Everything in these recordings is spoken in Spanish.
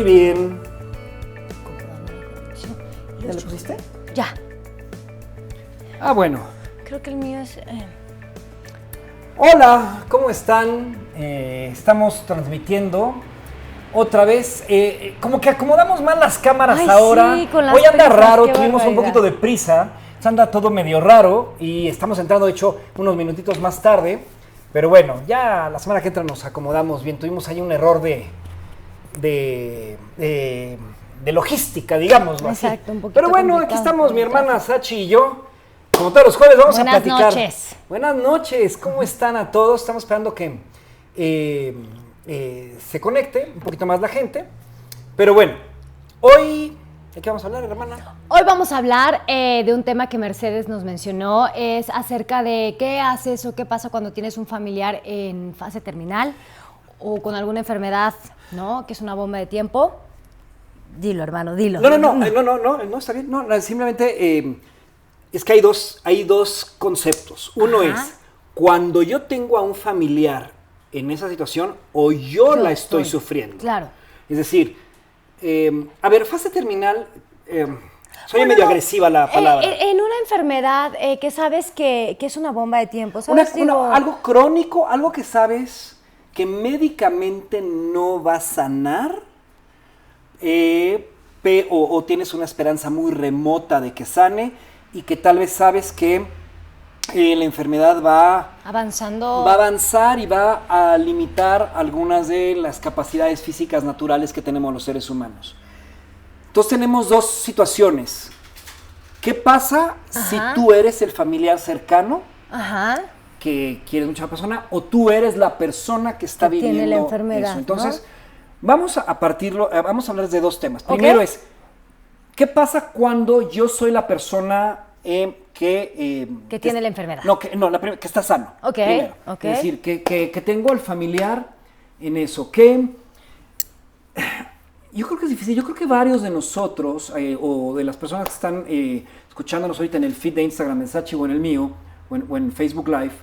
Muy bien. ¿Ya lo pusiste? Ya. Ah, bueno. Creo que el mío es... Hola, ¿cómo están? Estamos transmitiendo otra vez. Como que acomodamos mal las cámaras ahora. Sí, con las Hoy anda prisas, raro, qué tuvimos un barbaridad. poquito de prisa. Anda todo medio raro y estamos entrando, de hecho, unos minutitos más tarde. Pero bueno, ya la semana que entra nos acomodamos bien. Tuvimos ahí un error de logística, digámoslo así. Exacto, un poquito Pero bueno, aquí complicado estamos con mi el hermana tráfico. Sachi y yo. Como todos los jueves vamos a Buenas platicar. noches. Buenas noches, ¿cómo están a todos? Estamos esperando que se conecte un poquito más la gente. Pero bueno, hoy, ¿de qué vamos a hablar, hermana? Hoy vamos a hablar de un tema que Mercedes nos mencionó, es acerca de qué haces o qué pasa cuando tienes un familiar en fase terminal o con alguna enfermedad, ¿no? Que es una bomba de tiempo. Dilo, hermano, dilo. No, está bien. No, simplemente es que hay dos conceptos. Uno Ajá. es cuando yo tengo a un familiar en esa situación o yo la estoy sufriendo. Claro. Es decir, a ver, fase terminal, soy Bueno, medio no, agresiva la palabra. En una enfermedad que sabes que es una bomba de tiempo, ¿sabes? Algo crónico, algo que sabes que médicamente no va a sanar, o tienes una esperanza muy remota de que sane y que tal vez sabes que la enfermedad va avanzando. a avanzar y va a limitar algunas de las capacidades físicas naturales que tenemos los seres humanos. Entonces tenemos dos situaciones. ¿Qué pasa si tú eres el familiar cercano Ajá. que quieres mucho a la persona o tú eres la persona que está Que tiene viviendo la enfermedad, eso? Entonces, ¿no? vamos a partirlo, vamos a hablar de dos temas. Primero es, ¿qué pasa cuando yo soy la persona que tiene la enfermedad? Que está sano. Ok, Primero. ok. Es decir, que tengo al familiar en eso. Que yo creo que es difícil. Yo creo que varios de nosotros, o de las personas que están escuchándonos ahorita en el feed de Instagram, en Sachi o en el mío, o en Facebook Live,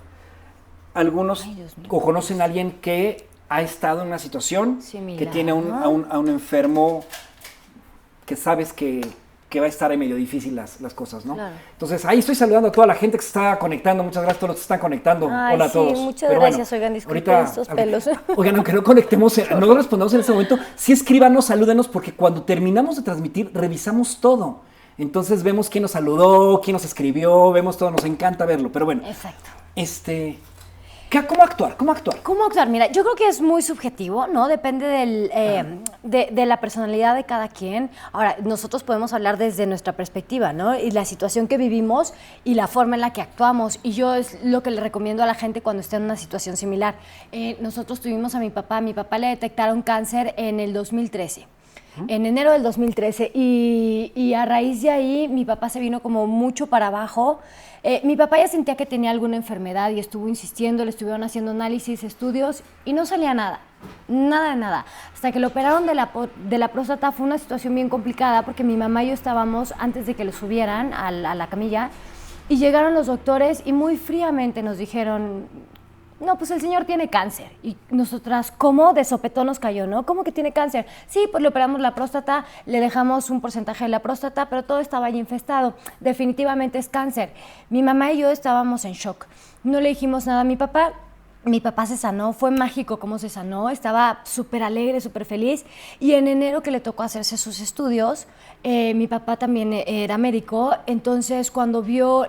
algunos o conocen a alguien que ha estado en una situación similar, que tiene ¿no? a un enfermo que sabes que va a estar ahí medio difícil las cosas, ¿no? Claro. Entonces, ahí estoy saludando a toda la gente que se está conectando. Muchas gracias a todos los que se están conectando. Ay, Hola a sí, todos. muchas Pero gracias. Oigan, disculpen estos pelos. Oigan, aunque no conectemos, no respondamos en este momento, sí escríbanos, salúdenos, porque cuando terminamos de transmitir, revisamos todo. Entonces vemos quién nos saludó, quién nos escribió, vemos todo, nos encanta verlo. Pero bueno, Exacto. ¿cómo actuar? ¿Cómo actuar? ¿Cómo actuar? Mira, yo creo que es muy subjetivo, ¿no? Depende de la personalidad de cada quien. Ahora, nosotros podemos hablar desde nuestra perspectiva, ¿no? Y la situación que vivimos y la forma en la que actuamos. Y yo es lo que le recomiendo a la gente cuando esté en una situación similar. Nosotros tuvimos a mi papá le detectaron cáncer en el 2013. En enero del 2013 y a raíz de ahí mi papá se vino como mucho para abajo. Mi papá ya sentía que tenía alguna enfermedad y estuvo insistiendo, le estuvieron haciendo análisis, estudios y no salía nada, nada de nada. Hasta que lo operaron de la próstata fue una situación bien complicada porque mi mamá y yo estábamos antes de que lo subieran a la camilla y llegaron los doctores y muy fríamente nos dijeron: no, pues el señor tiene cáncer. Y nosotras, ¿cómo? De sopetón nos cayó, ¿no? ¿Cómo que tiene cáncer? Sí, pues le operamos la próstata, le dejamos un porcentaje de la próstata, pero todo estaba ahí infestado. Definitivamente es cáncer. Mi mamá y yo estábamos en shock. No le dijimos nada a mi papá. Mi papá se sanó, fue mágico cómo se sanó, estaba súper alegre, súper feliz. Y en enero que le tocó hacerse sus estudios, mi papá también era médico, entonces cuando vio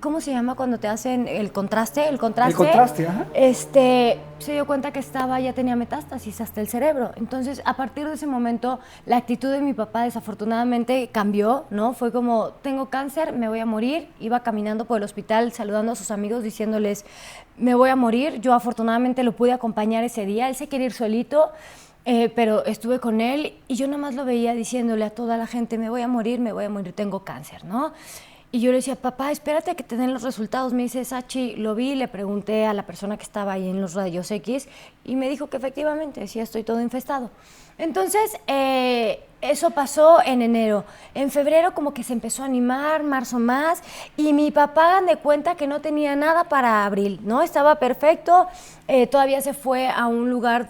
¿cómo se llama cuando te hacen el contraste? El contraste, ajá. Se dio cuenta que ya tenía metástasis hasta el cerebro. Entonces, a partir de ese momento, la actitud de mi papá desafortunadamente cambió, ¿no? Fue como, tengo cáncer, me voy a morir. Iba caminando por el hospital saludando a sus amigos, diciéndoles, me voy a morir. Yo afortunadamente lo pude acompañar ese día. Él se quería ir solito, pero estuve con él y yo nada más lo veía diciéndole a toda la gente, me voy a morir, tengo cáncer, ¿no? Y yo le decía, papá, espérate a que te den los resultados. Me dice, Sachi, lo vi, le pregunté a la persona que estaba ahí en los rayos X y me dijo que efectivamente, sí, estoy todo infestado. Entonces, Eso pasó en enero. En febrero como que se empezó a animar, marzo más, y mi papá, hagan de cuenta que no tenía nada para abril, ¿no? Estaba perfecto, todavía se fue a un lugar,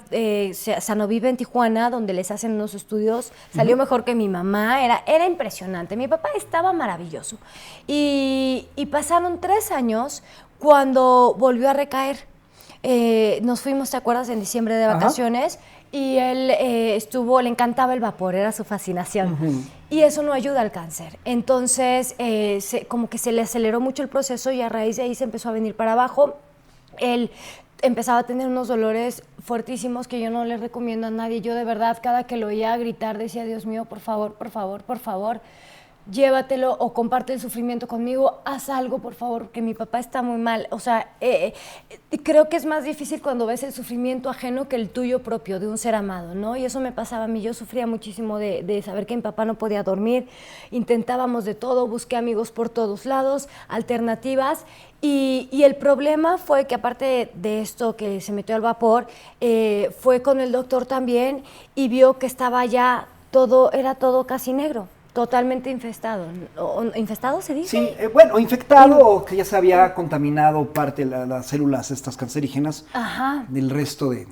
Sanovive en Tijuana, donde les hacen unos estudios, salió mejor que mi mamá, era impresionante. Mi papá estaba maravilloso. Y pasaron 3 años cuando volvió a recaer. Nos fuimos, ¿te acuerdas? En diciembre de vacaciones. Y él le encantaba el vapor, era su fascinación. Y eso no ayuda al cáncer. Entonces, como que se le aceleró mucho el proceso y a raíz de ahí se empezó a venir para abajo. Él empezaba a tener unos dolores fuertísimos que yo no le recomiendo a nadie. Yo de verdad, cada que lo oía gritar, decía, Dios mío, por favor, por favor, por favor, llévatelo o comparte el sufrimiento conmigo, haz algo, por favor, porque mi papá está muy mal. O sea, creo que es más difícil cuando ves el sufrimiento ajeno que el tuyo propio, de un ser amado, ¿no? Y eso me pasaba a mí. Yo sufría muchísimo de saber que mi papá no podía dormir. Intentábamos de todo, busqué amigos por todos lados, alternativas. Y el problema fue que aparte de esto que se metió al vapor, fue con el doctor también y vio que estaba ya era todo casi negro. Totalmente infestado. ¿Infestado se dice? Sí, bueno, infectado o que ya se había contaminado parte de las células estas cancerígenas del resto de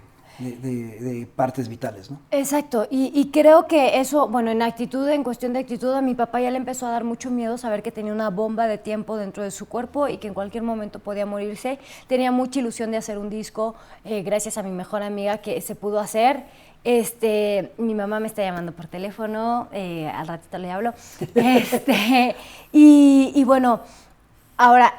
partes vitales, ¿no? Exacto, y creo que eso, bueno, en cuestión de actitud, a mi papá ya le empezó a dar mucho miedo saber que tenía una bomba de tiempo dentro de su cuerpo y que en cualquier momento podía morirse. Tenía mucha ilusión de hacer un disco, gracias a mi mejor amiga que se pudo hacer. Mi mamá me está llamando por teléfono, al ratito le hablo. Y bueno, ahora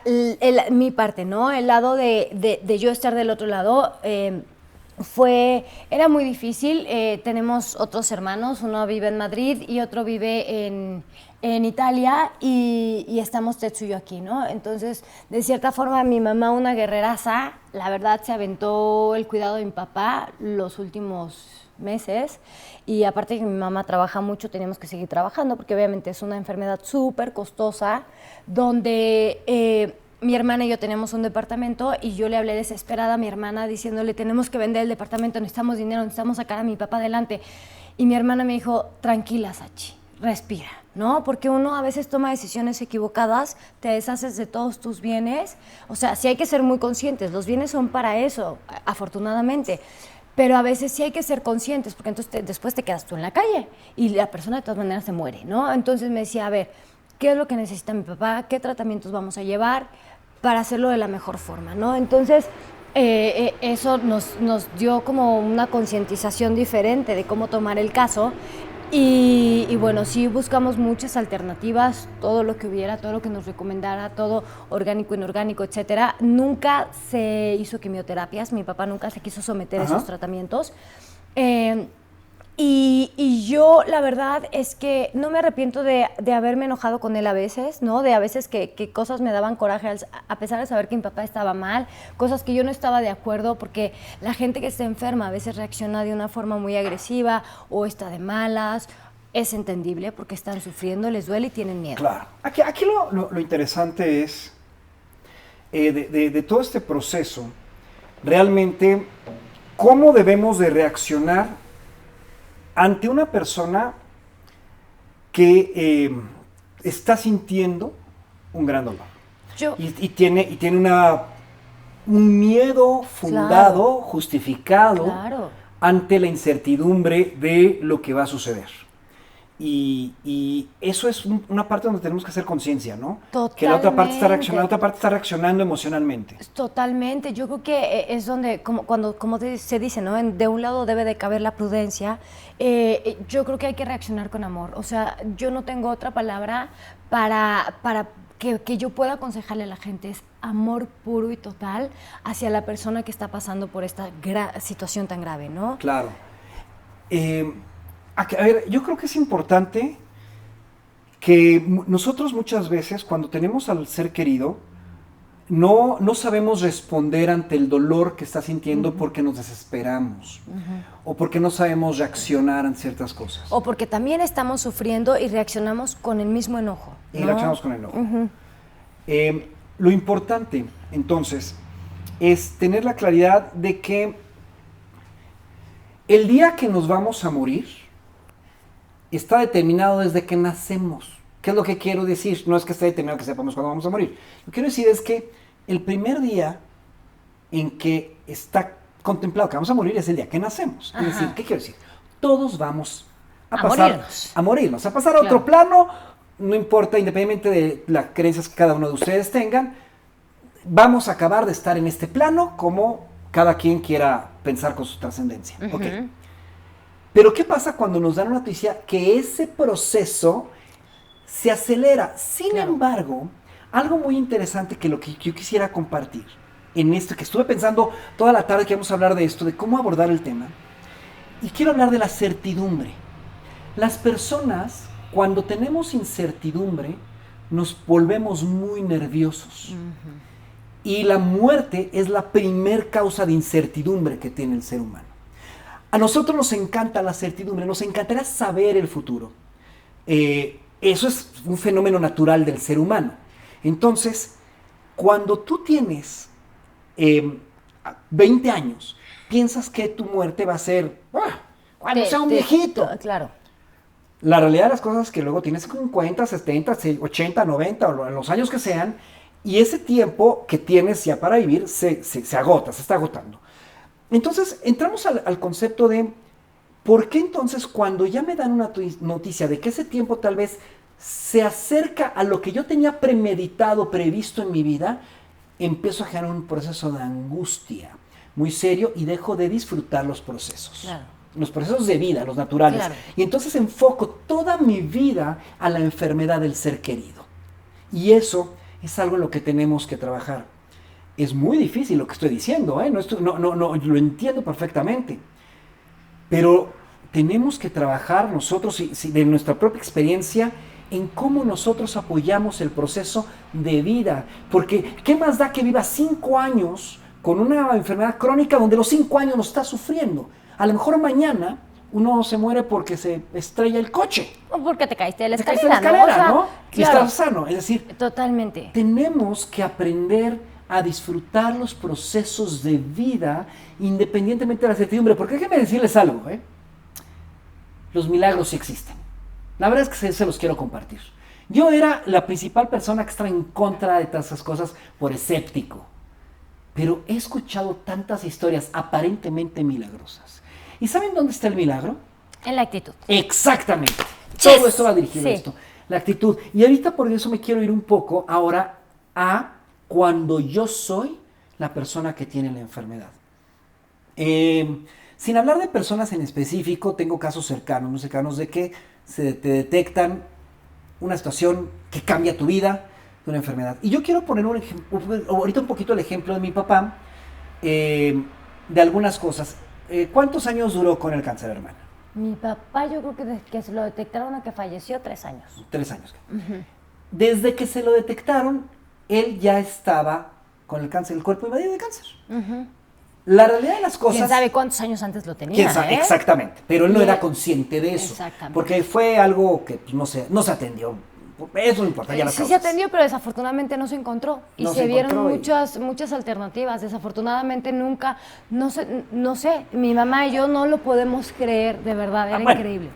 mi parte, ¿no? El lado de yo estar del otro lado, era muy difícil. Tenemos otros hermanos, uno vive en Madrid y otro vive en Italia y estamos Tetsu y yo aquí, ¿no? Entonces, de cierta forma, mi mamá, una guerreraza, la verdad se aventó el cuidado de mi papá los últimos meses, y aparte que mi mamá trabaja mucho, teníamos que seguir trabajando porque obviamente es una enfermedad súper costosa, donde mi hermana y yo teníamos un departamento y yo le hablé desesperada a mi hermana diciéndole, tenemos que vender el departamento, necesitamos dinero, necesitamos sacar a mi papá adelante. Y mi hermana me dijo, tranquila, Sachi, respira, ¿no? Porque uno a veces toma decisiones equivocadas, te deshaces de todos tus bienes. O sea, sí hay que ser muy conscientes, los bienes son para eso, afortunadamente. Pero a veces sí hay que ser conscientes, porque entonces después te quedas tú en la calle y la persona de todas maneras se muere, ¿no? Entonces me decía, a ver, ¿qué es lo que necesita mi papá? ¿Qué tratamientos vamos a llevar para hacerlo de la mejor forma, ¿no? Entonces, eso nos dio como una concientización diferente de cómo tomar el caso. Y bueno, sí buscamos muchas alternativas, todo lo que hubiera, todo lo que nos recomendara, todo orgánico, inorgánico, etcétera. Nunca se hizo quimioterapias, mi papá nunca se quiso someter a esos tratamientos. Y yo, la verdad, es que no me arrepiento de haberme enojado con él a veces, ¿no? De a veces que cosas me daban coraje, a pesar de saber que mi papá estaba mal, cosas que yo no estaba de acuerdo, porque la gente que está enferma a veces reacciona de una forma muy agresiva o está de malas. Es entendible porque están sufriendo, les duele y tienen miedo. Claro. Aquí lo interesante es, de todo este proceso, realmente, cómo debemos de reaccionar ante una persona que está sintiendo un gran dolor y tiene un miedo fundado, claro, justificado, claro, ante la incertidumbre de lo que va a suceder. Y eso es una parte donde tenemos que hacer conciencia, ¿no? Totalmente. Que la otra parte está reaccionando emocionalmente. Totalmente. Yo creo que es donde, como se dice, ¿no? De un lado debe de caber la prudencia. Yo creo que hay que reaccionar con amor. O sea, yo no tengo otra palabra para que yo pueda aconsejarle a la gente. Es amor puro y total hacia la persona que está pasando por esta situación tan grave, ¿no? Claro. A ver, yo creo que es importante que nosotros muchas veces, cuando tenemos al ser querido, no sabemos responder ante el dolor que está sintiendo porque nos desesperamos o porque no sabemos reaccionar ante ciertas cosas. O porque también estamos sufriendo y reaccionamos con el mismo enojo, ¿no? Y reaccionamos con el enojo. Lo importante, entonces, es tener la claridad de que el día que nos vamos a morir, está determinado desde que nacemos. ¿Qué es lo que quiero decir? No es que esté determinado que sepamos cuándo vamos a morir. Lo que quiero decir es que el primer día en que está contemplado que vamos a morir es el día que nacemos. Ajá. Es decir, ¿qué quiero decir? Todos vamos a morirnos, a pasar a otro plano, no importa, independientemente de las creencias que cada uno de ustedes tengan, vamos a acabar de estar en este plano como cada quien quiera pensar con su trascendencia. Uh-huh. Okay. Pero ¿qué pasa cuando nos dan una noticia que ese proceso se acelera? Sin embargo, algo muy interesante que lo que yo quisiera compartir en esto, que estuve pensando toda la tarde que vamos a hablar de esto, de cómo abordar el tema, y quiero hablar de la certidumbre. Las personas, cuando tenemos incertidumbre, nos volvemos muy nerviosos. Uh-huh. Y la muerte es la primer causa de incertidumbre que tiene el ser humano. A nosotros nos encanta la certidumbre, nos encantaría saber el futuro. Eso es un fenómeno natural del ser humano. Entonces, cuando tú tienes 20 años, piensas que tu muerte va a ser cuando sea un viejito. Claro. La realidad de las cosas es que luego tienes 50, 70, 80, 90 o en los años que sean, y ese tiempo que tienes ya para vivir se agota, se está agotando. Entonces, entramos al concepto de ¿por qué entonces cuando ya me dan una noticia de que ese tiempo tal vez se acerca a lo que yo tenía premeditado, previsto en mi vida, empiezo a generar un proceso de angustia muy serio y dejo de disfrutar los procesos? Claro. Los procesos de vida, los naturales. Claro. Y entonces enfoco toda mi vida a la enfermedad del ser querido. Y eso es algo en lo que tenemos que trabajar. Es muy difícil lo que estoy diciendo, ¿eh? No, lo entiendo perfectamente. Pero tenemos que trabajar nosotros, de nuestra propia experiencia, en cómo nosotros apoyamos el proceso de vida. Porque, ¿qué más da que viva 5 años con una enfermedad crónica donde los 5 años lo está sufriendo? A lo mejor mañana uno se muere porque se estrella el coche. O porque te caíste de la escalera, ¿no? O sea, ¿no? Y claro, estás sano. Es decir, totalmente. Tenemos que aprender a disfrutar los procesos de vida independientemente de la certidumbre. Porque déjenme decirles algo, ¿eh? Los milagros sí existen. La verdad es que se los quiero compartir. Yo era la principal persona que estaba en contra de todas esas cosas por escéptico. Pero he escuchado tantas historias aparentemente milagrosas. ¿Y saben dónde está el milagro? En la actitud. Exactamente. Yes. Todo esto va dirigido a esto. La actitud. Y ahorita por eso me quiero ir un poco ahora a cuando yo soy la persona que tiene la enfermedad. Sin hablar de personas en específico, tengo casos cercanos, muy cercanos, de que te detectan una situación que cambia tu vida, de una enfermedad. Y yo quiero poner ahorita un poquito el ejemplo de mi papá, de algunas cosas. ¿Cuántos años duró con el cáncer, hermana? Mi papá, yo creo que desde que se lo detectaron a que falleció, 3 años. 3 años. Uh-huh. Desde que se lo detectaron, él ya estaba con el cáncer, el cuerpo invadido de cáncer. Uh-huh. La realidad de las cosas... ¿Quién sabe cuántos años antes lo tenía? ¿Quién sabe? Exactamente. Pero él no era consciente de eso. Exactamente. Porque fue algo que pues, no se atendió. Eso no importa, ya las sí causas. Se atendió, pero desafortunadamente no se encontró. Y se vieron muchas alternativas. Desafortunadamente nunca, no sé, mi mamá y yo no lo podemos creer, de verdad, era increíble.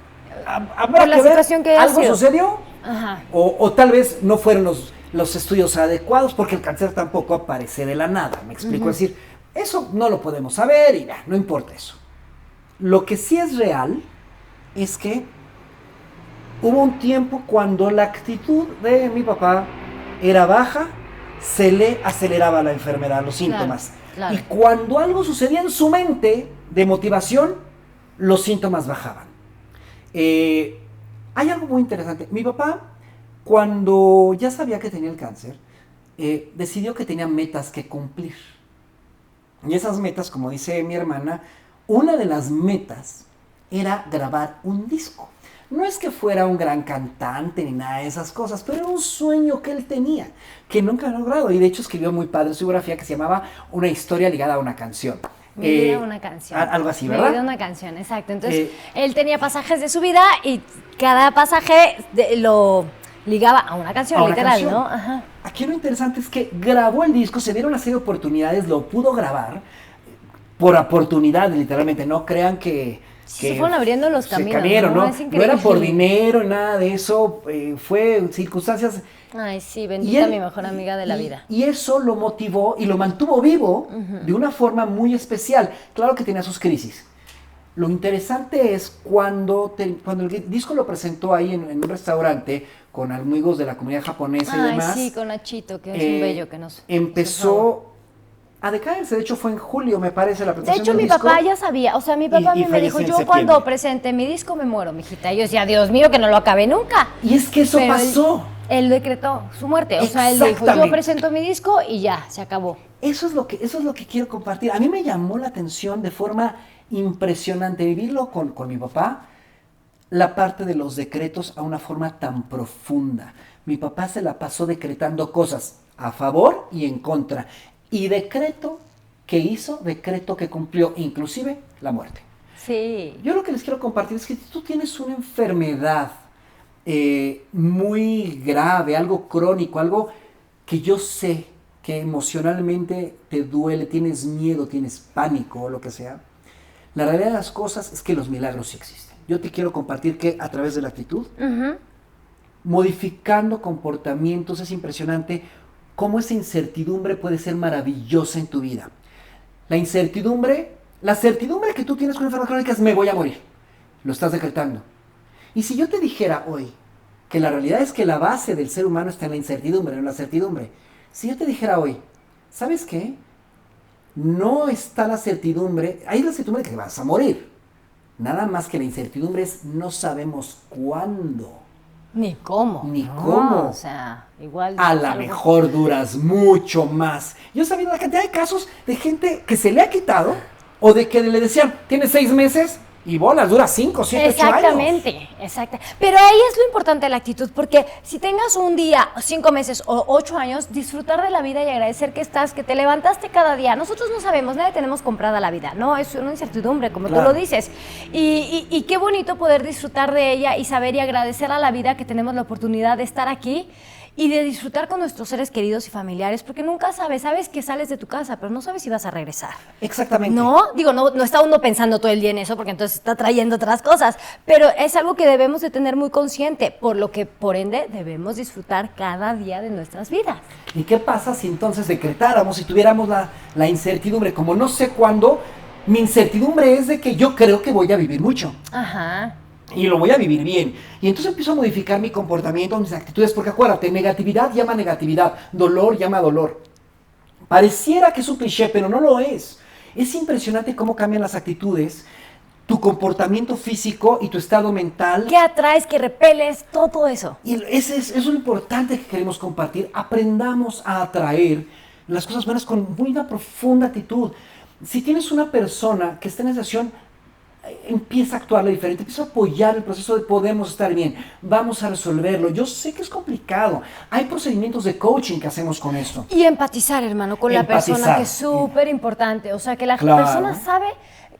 Por la situación que ¿algo sido. Sucedió? Ajá. O tal vez no fueron los estudios adecuados, porque el cáncer tampoco aparece de la nada, ¿me explico? Uh-huh. Es decir, eso no lo podemos saber y no importa eso. Lo que sí es real es que hubo un tiempo cuando la actitud de mi papá era baja, se le aceleraba la enfermedad, los síntomas. Claro. Y cuando algo sucedía en su mente de motivación, los síntomas bajaban. Hay algo muy interesante. Mi papá, cuando ya sabía que tenía el cáncer, decidió que tenía metas que cumplir. Y esas metas, como dice mi hermana, una de las metas era grabar un disco. No es que fuera un gran cantante ni nada de esas cosas, pero era un sueño que él tenía, que nunca ha logrado. Y de hecho escribió muy padre su biografía que se llamaba Una historia ligada a una canción. Mi vida, una canción. Algo así, ¿verdad? Mi vida, una canción, exacto. Entonces, él tenía pasajes de su vida y cada pasaje lo ligaba a una canción, literal, ¿no? Ajá. Aquí lo interesante es que grabó el disco, se dieron una serie de oportunidades, lo pudo grabar por oportunidad, literalmente. No crean que Sí, se fueron abriendo los caminos, ¿no? Es No era por dinero, nada de eso, fue circunstancias. Ay, sí, bendita mi mejor amiga de la vida. Y eso lo motivó y lo mantuvo vivo de una forma muy especial. Claro que tenía sus crisis. Lo interesante es cuando el disco lo presentó ahí en un restaurante con amigos de la comunidad japonesa y demás. Sí, con Nachito, que es un bello que nos... Empezó a decaerse. De hecho, fue en julio, me parece, la presentación del disco. De hecho, mi papá ya sabía. O sea, mi papá me dijo, yo cuando presente mi disco me muero, mijita. Y yo decía, Dios mío, que no lo acabé nunca. Y es que eso pasó. Él decretó su muerte. O sea, él dijo, yo presento mi disco y ya, se acabó. Eso es lo que quiero compartir. A mí me llamó la atención de forma impresionante vivirlo con mi papá, la parte de los decretos a una forma tan profunda. Mi papá se la pasó decretando cosas a favor y en contra. Y decreto que hizo, decreto que cumplió, inclusive la muerte. Sí. Yo lo que les quiero compartir es que si tú tienes una enfermedad muy grave, algo crónico, algo que yo sé que emocionalmente te duele, tienes miedo, tienes pánico o lo que sea, la realidad de las cosas es que los milagros sí existen. Yo te quiero compartir que a través de la actitud, modificando comportamientos, es impresionante cómo esa incertidumbre puede ser maravillosa en tu vida. La certidumbre que tú tienes con enfermedad crónica es me voy a morir. Lo estás decretando. Y si yo te dijera hoy que la realidad es que la base del ser humano está en la incertidumbre, no en la certidumbre. Si yo te dijera hoy, ¿sabes qué? No está la certidumbre, hay la certidumbre que vas a morir. Nada más que la incertidumbre es no sabemos cuándo. Ni cómo. Ni cómo. O sea, igual. A lo mejor duras mucho más. Yo he sabido la cantidad de casos de gente que se le ha quitado o de que le decían, tienes 6 meses y bolas, dura 5, 7, 8 años. Exactamente. Pero ahí es lo importante de la actitud, porque si tengas un día, 5 meses o 8 años, disfrutar de la vida y agradecer que te levantaste cada día. Nosotros no sabemos, nadie tenemos comprada la vida, ¿no? Es una incertidumbre, como claro. Tú lo dices. Y qué bonito poder disfrutar de ella y saber y agradecer a la vida que tenemos la oportunidad de estar aquí y de disfrutar con nuestros seres queridos y familiares, porque nunca sabes que sales de tu casa, pero no sabes si vas a regresar. Exactamente. No, digo, no está uno pensando todo el día en eso, porque entonces está trayendo otras cosas, pero es algo que debemos de tener muy consciente, por ende, debemos disfrutar cada día de nuestras vidas. ¿Y qué pasa si entonces decretáramos, si tuviéramos la incertidumbre, como no sé cuándo, mi incertidumbre es de que yo creo que voy a vivir mucho. Ajá. Y lo voy a vivir bien. Y entonces empiezo a modificar mi comportamiento, mis actitudes, porque acuérdate, negatividad llama negatividad, dolor llama dolor. Pareciera que es un cliché, pero no lo es. Es impresionante cómo cambian las actitudes, tu comportamiento físico y tu estado mental. ¿Qué atraes, qué repeles? Todo eso. Y eso es lo importante que queremos compartir. Aprendamos a atraer las cosas buenas con muy una profunda actitud. Si tienes una persona que está en esa situación, empieza a actuar diferente, empieza a apoyar el proceso de podemos estar bien, vamos a resolverlo. Yo sé que es complicado, hay procedimientos de coaching que hacemos con esto. Y empatizar, hermano, con la persona, que es súper importante. O sea, que la persona sabe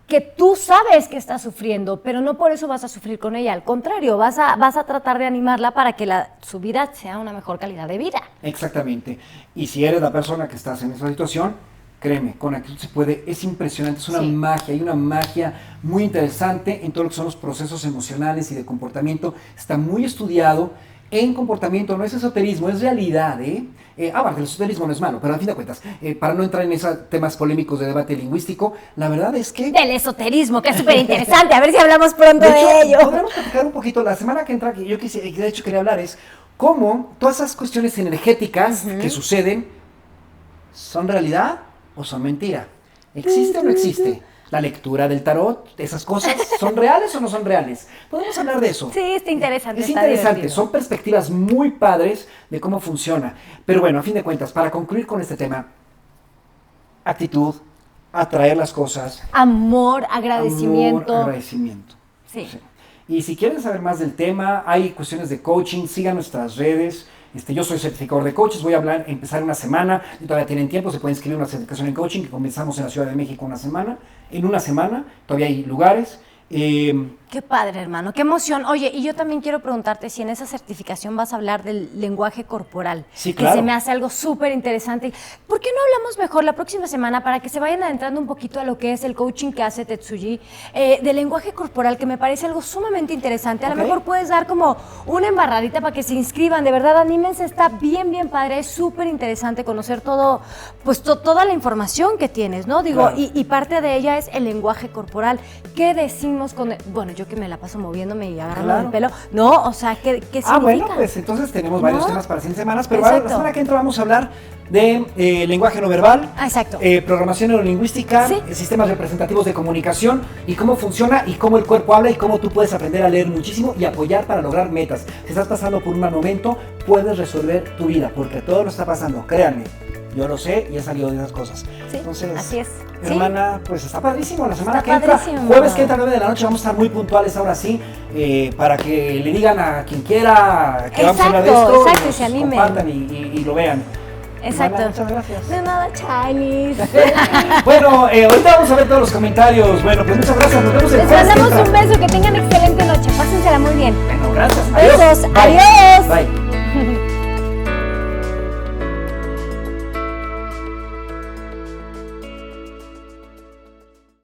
que tú sabes que está sufriendo, pero no por eso vas a sufrir con ella. Al contrario, vas a tratar de animarla para que su vida sea una mejor calidad de vida. Exactamente. Y si eres la persona que estás en esa situación, créeme, con actitud se puede, es impresionante, es una magia, hay una magia muy interesante en todo lo que son los procesos emocionales y de comportamiento. Está muy estudiado en comportamiento, no es esoterismo, es realidad, aparte, el esoterismo no es malo, pero a fin de cuentas, para no entrar en esos temas polémicos de debate lingüístico, la verdad es que... Del esoterismo, que es súper interesante, a ver si hablamos pronto de ello. Podremos platicar un poquito, la semana que entra, que yo de hecho quería hablar, es cómo todas esas cuestiones energéticas que suceden son realidad o son mentira. ¿Existe o no existe? La lectura del tarot, esas cosas, ¿son reales o no son reales? Podemos hablar de eso. Sí, está interesante. Es interesante, son perspectivas muy padres de cómo funciona. Pero bueno, a fin de cuentas, para concluir con este tema, actitud, atraer las cosas. Amor, agradecimiento. Amor, agradecimiento. Sí. Y si quieren saber más del tema, hay cuestiones de coaching, sigan nuestras redes. Yo soy certificador de coaches, voy a empezar una semana, y todavía tienen tiempo, se pueden inscribir en una certificación en coaching, que comenzamos en la Ciudad de México en una semana, todavía hay lugares, Qué padre, hermano, qué emoción. Oye, y yo también quiero preguntarte si en esa certificación vas a hablar del lenguaje corporal. Sí, claro. Que se me hace algo súper interesante. ¿Por qué no hablamos mejor la próxima semana para que se vayan adentrando un poquito a lo que es el coaching que hace Tetsuji del lenguaje corporal, que me parece algo sumamente interesante? A lo mejor puedes dar como una embarradita para que se inscriban. De verdad, anímense, está bien, bien padre. Es súper interesante conocer todo, pues toda la información que tienes, ¿no? Digo, Claro. y parte de ella es el lenguaje corporal. ¿Qué decimos con bueno, yo que me la paso moviéndome y agarrando el pelo, no, o sea, ¿qué significa? Bueno, pues entonces tenemos varios temas para 100 semanas, pero la semana que entra vamos a hablar de lenguaje no verbal, exacto, programación neurolingüística, ¿sí? Sistemas representativos de comunicación y cómo funciona y cómo el cuerpo habla y cómo tú puedes aprender a leer muchísimo y apoyar para lograr metas. Si estás pasando por un mal momento, puedes resolver tu vida, porque todo lo está pasando, créanme. Yo lo sé y he salido de esas cosas. Sí, entonces, así es. Hermana, pues está padrísimo. La semana Está que entra, padrísimo. jueves que entra 9 de la noche, vamos a estar muy puntuales ahora sí, para que le digan a quien quiera que vamos a hablar de esto, exacto, nos se animen. compartan y lo vean. Exacto. Hermana, muchas gracias. De nada, Chinese. Bueno, ahorita vamos a ver todos los comentarios. Bueno, pues muchas gracias. Nos vemos el Les jueves que mandamos entra. un beso, que tengan excelente noche. Pásensela muy bien. Bueno, gracias. Besos. Bye. Adiós. Bye.